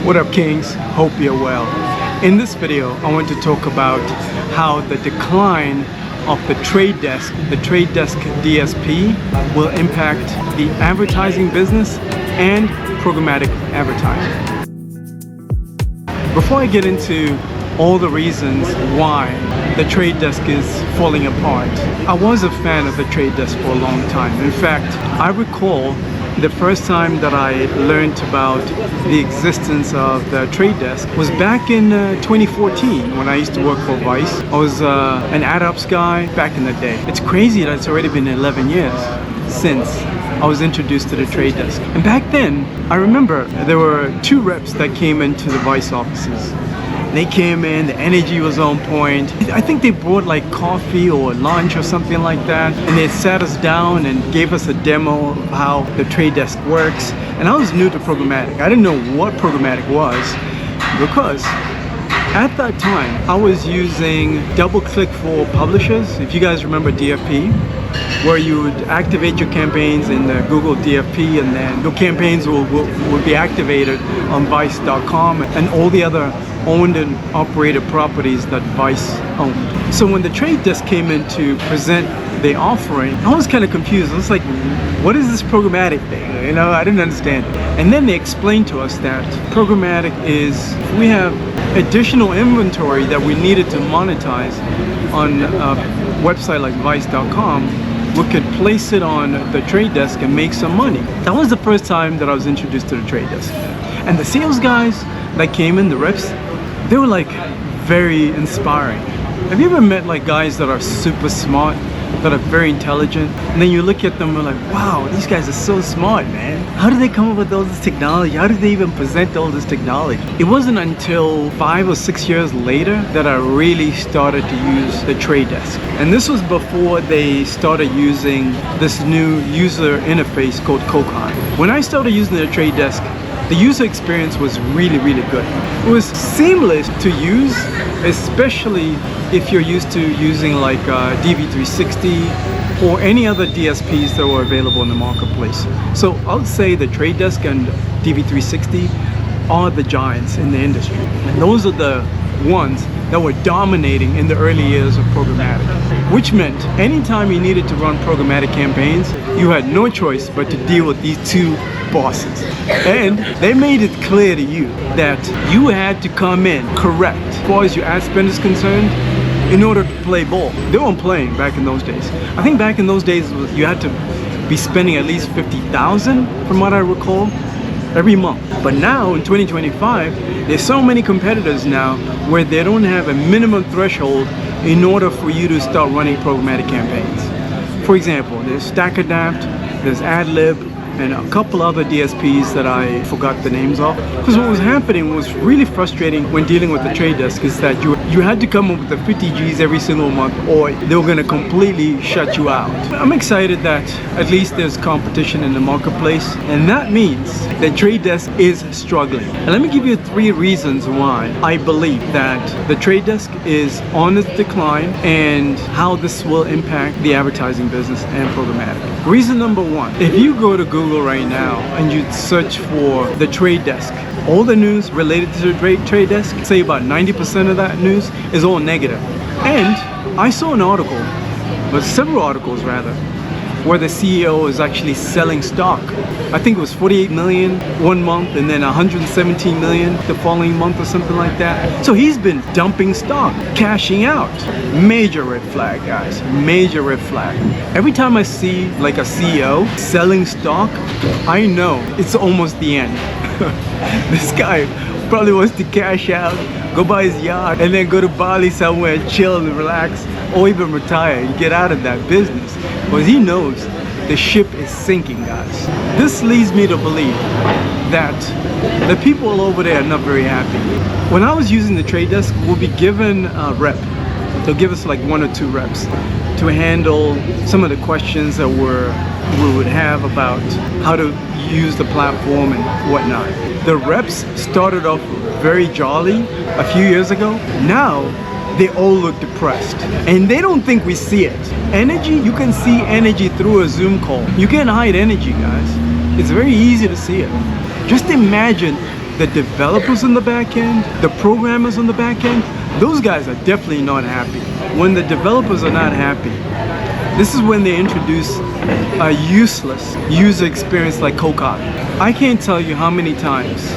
What up, Kings? Hope you're well. In this video, I want to talk about how the decline of the trade desk DSP will impact the advertising business and programmatic advertising. Before I get into all the reasons why the trade desk is falling apart, I was a fan of the trade desk for a long time. In fact, I recall the first time that I learned about the existence of the trade desk was back in 2014 when I used to work for Vice. I was an ad ops guy back in the day. It's crazy that it's already been 11 years since I was introduced to the trade desk. And back then, I remember there were two reps that came into the Vice offices. They came in, the energy was on point. I think they brought like coffee or lunch or something like that. And they sat us down and gave us a demo of how the trade desk works. And I was new to programmatic. I didn't know what programmatic was because at that time, I was using DoubleClick for publishers. If you guys remember DFP, where you would activate your campaigns in the Google DFP and then your campaigns will be activated on Vice.com and all the other owned and operated properties that Vice owned. So when the trade desk came in to present the offering, I was kind of confused. I was like, what is this programmatic thing? You know, I didn't understand it. And then they explained to us that programmatic is, we have additional inventory that we needed to monetize on a website like Vice.com, we could place it on the trade desk and make some money. That was the first time that I was introduced to the trade desk. And the sales guys that came in, the reps, they were like very inspiring. Have you ever met like guys that are super smart, that are very intelligent, and then you look at them and like, wow, these guys are so smart, man. How did they come up with all this technology? How did they even present all this technology? It wasn't until 5 or 6 years later that I really started to use the trade desk. And this was before they started using this new user interface called Cocon. When I started using the trade desk, the user experience was really, really good. It was seamless to use, especially if you're used to using like DV360 or any other DSPs that were available in the marketplace. So I would say the trade desk and DV360 are the giants in the industry. And those are the ones that were dominating in the early years of programmatic, which meant anytime you needed to run programmatic campaigns, you had no choice but to deal with these two bosses. And they made it clear to you that you had to come in correct as far as your ad spend is concerned in order to play ball. They weren't playing back in those days. I think back in those days you had to be spending at least $50,000 from what I recall every month. But now in 2025, there's so many competitors now where they don't have a minimum threshold in order for you to start running programmatic campaigns. For example, there's StackAdapt, there's AdLib, and a couple other DSPs that I forgot the names of. Because what was happening was really frustrating when dealing with the trade desk is that you had to come up with the 50 Gs every single month or they were going to completely shut you out. I'm excited that at least there's competition in the marketplace, and that means the trade desk is struggling. And let me give you 3 reasons why I believe that the trade desk is on its decline and how this will impact the advertising business and programmatic. Reason number 1, if you go to Google right now and you search for the trade desk, all the news related to the trade desk, say about 90% of that news is all negative. And I saw an article, but several articles rather, where the CEO is actually selling stock. I think it was 48 million one month and then 117 million the following month or something like that. So he's been dumping stock, cashing out. Major red flag, guys, major red flag. Every time I see like a CEO selling stock, I know it's almost the end. This guy probably wants to cash out, go buy his yacht, and then go to Bali somewhere, chill and relax, or even retire and get out of that business. Because he knows the ship is sinking, guys. This leads me to believe that the people over there are not very happy. When I was using the trade desk, we'll be given a rep. They'll give us like 1 or 2 reps to handle some of the questions that we would have about how to use the platform and whatnot. The reps started off very jolly a few years ago. Now they all look depressed and they don't think we see it. Energy, you can see energy through a Zoom call. You can't hide energy, guys. It's very easy to see it. Just imagine the developers on the back end, the programmers on the back end, those guys are definitely not happy. When the developers are not happy, this is when they introduce a useless user experience like Kokai. I can't tell you how many times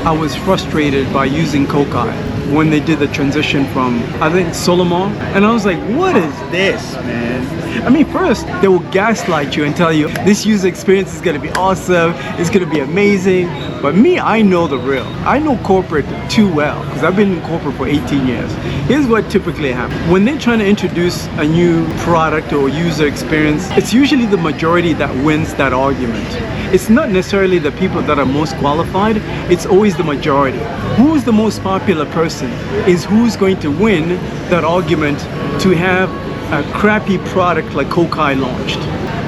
I was frustrated by using Kokai when they did the transition from, I think, Solomon. And I was like, what is this, man? I mean, first, they will gaslight you and tell you this user experience is gonna be awesome, it's gonna be amazing. But me, I know the real. I know corporate too well, because I've been in corporate for 18 years. Here's what typically happens. When they're trying to introduce a new product or user experience, it's usually the majority that wins that argument. It's not necessarily the people that are most qualified, it's always the majority. Who's the most popular person is who's going to win that argument to have a crappy product like Kokai launched.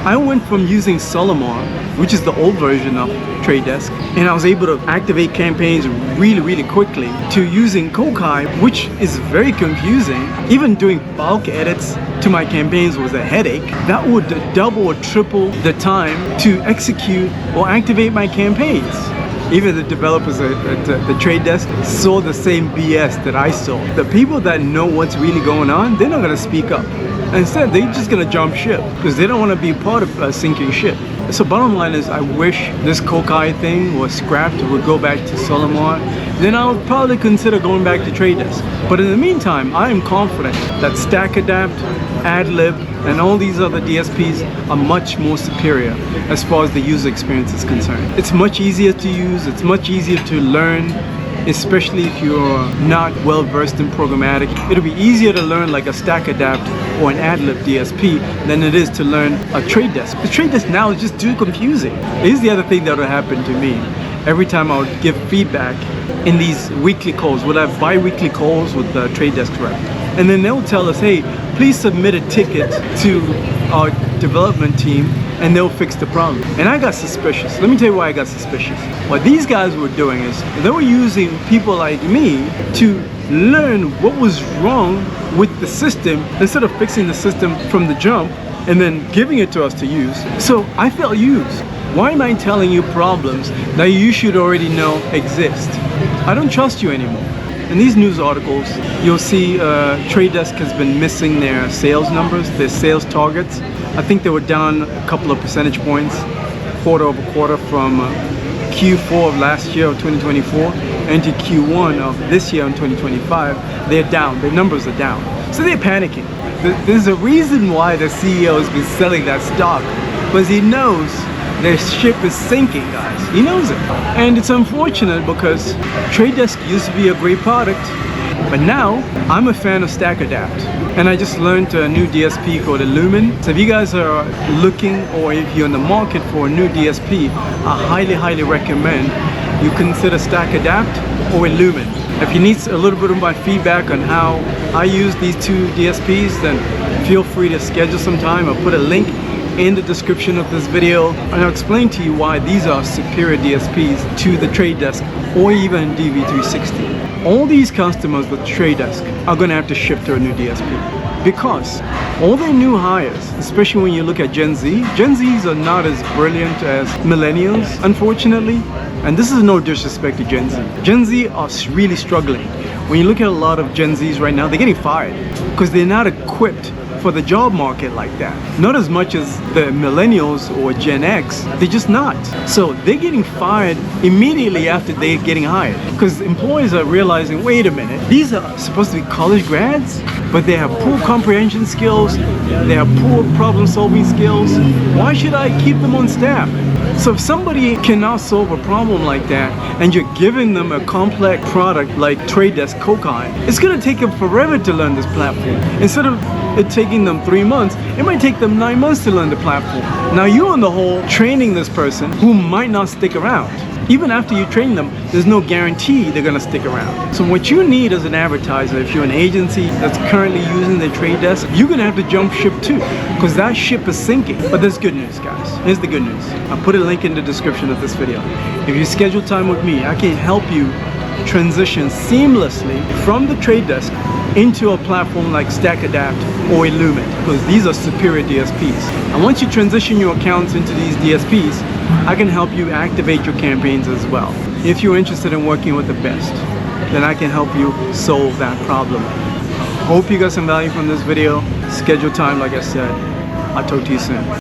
I went from using Solomon, which is the old version of Trade Desk, and I was able to activate campaigns really quickly, to using Kokai, which is very confusing. Even doing bulk edits to my campaigns was a headache. That would double or triple the time to execute or activate my campaigns. Even the developers at the Trade Desk saw the same BS that I saw. The people that know what's really going on, they're not gonna speak up. Instead, they're just gonna jump ship because they don't want to be part of a sinking ship. So bottom line is, I wish this Kokai thing was scrapped, would go back to Solomon. Then I would probably consider going back to Trade Desk. But in the meantime, I am confident that StackAdapt, AdLib, and all these other DSPs are much more superior as far as the user experience is concerned. It's much easier to use, it's much easier to learn, especially if you're not well versed in programmatic. It'll be easier to learn like a StackAdapt or an AdLib DSP than it is to learn a Trade Desk. The Trade Desk now is just too confusing. Here's the other thing that would happen to me. Every time I would give feedback in these weekly calls, we'll have bi-weekly calls with the Trade Desk rep. And then they'll tell us, hey, please submit a ticket to our development team and they'll fix the problem. And I got suspicious. Let me tell you why I got suspicious. What these guys were doing is they were using people like me to learn what was wrong with the system instead of fixing the system from the jump and then giving it to us to use. So I felt used. Why am I telling you problems that you should already know exist? I don't trust you anymore. In these news articles, you'll see Trade Desk has been missing their sales numbers, their sales targets. I think they were down a couple of percentage points, quarter over quarter, from Q4 of last year of 2024 into Q1 of this year in 2025. They're down, their numbers are down. So they're panicking. There's a reason why the CEO has been selling that stock, because he knows their ship is sinking, guys. He knows it. And it's unfortunate because Trade Desk used to be a great product, but now I'm a fan of StackAdapt. And I just learned a new DSP called Illumin. So if you guys are looking, or if you're in the market for a new DSP, I highly recommend you consider StackAdapt or Illumin. If you need a little bit of my feedback on how I use these two DSPs, then feel free to schedule some time. I'll put a link in the description of this video, and I'll explain to you why these are superior DSPs to the Trade Desk or even DV360. All these customers with Trade Desk are going to have to shift to a new DSP because all their new hires, especially when you look at Gen Zs are not as brilliant as millennials, unfortunately. And this is no disrespect to Gen Z. Gen Z are really struggling. When you look at a lot of Gen Zs right now, they're getting fired because they're not equipped for the job market like that. Not as much as the millennials or Gen X, they're just not. So they're getting fired immediately after they're getting hired because employers are realizing, wait a minute, these are supposed to be college grads, but they have poor comprehension skills, they have poor problem solving skills. Why should I keep them on staff? So if somebody cannot solve a problem like that and you're giving them a complex product like Trade Desk Kokai, it's gonna take them forever to learn this platform. Instead of it taking them 3 months, it might take them 9 months to learn the platform. Now you on the whole training this person who might not stick around. Even after you train them, there's no guarantee they're gonna stick around. So what you need as an advertiser, if you're an agency that's currently using the Trade Desk, you're gonna have to jump ship too, because that ship is sinking. But there's good news, guys. Here's the good news. I'll put a link in the description of this video. If you schedule time with me, I can help you transition seamlessly from the Trade Desk into a platform like StackAdapt or Illumin, because these are superior DSPs. And once you transition your accounts into these DSPs, I can help you activate your campaigns as well. If you're interested in working with the best, then I can help you solve that problem. Hope you got some value from this video. Schedule time, like I said. I'll talk to you soon.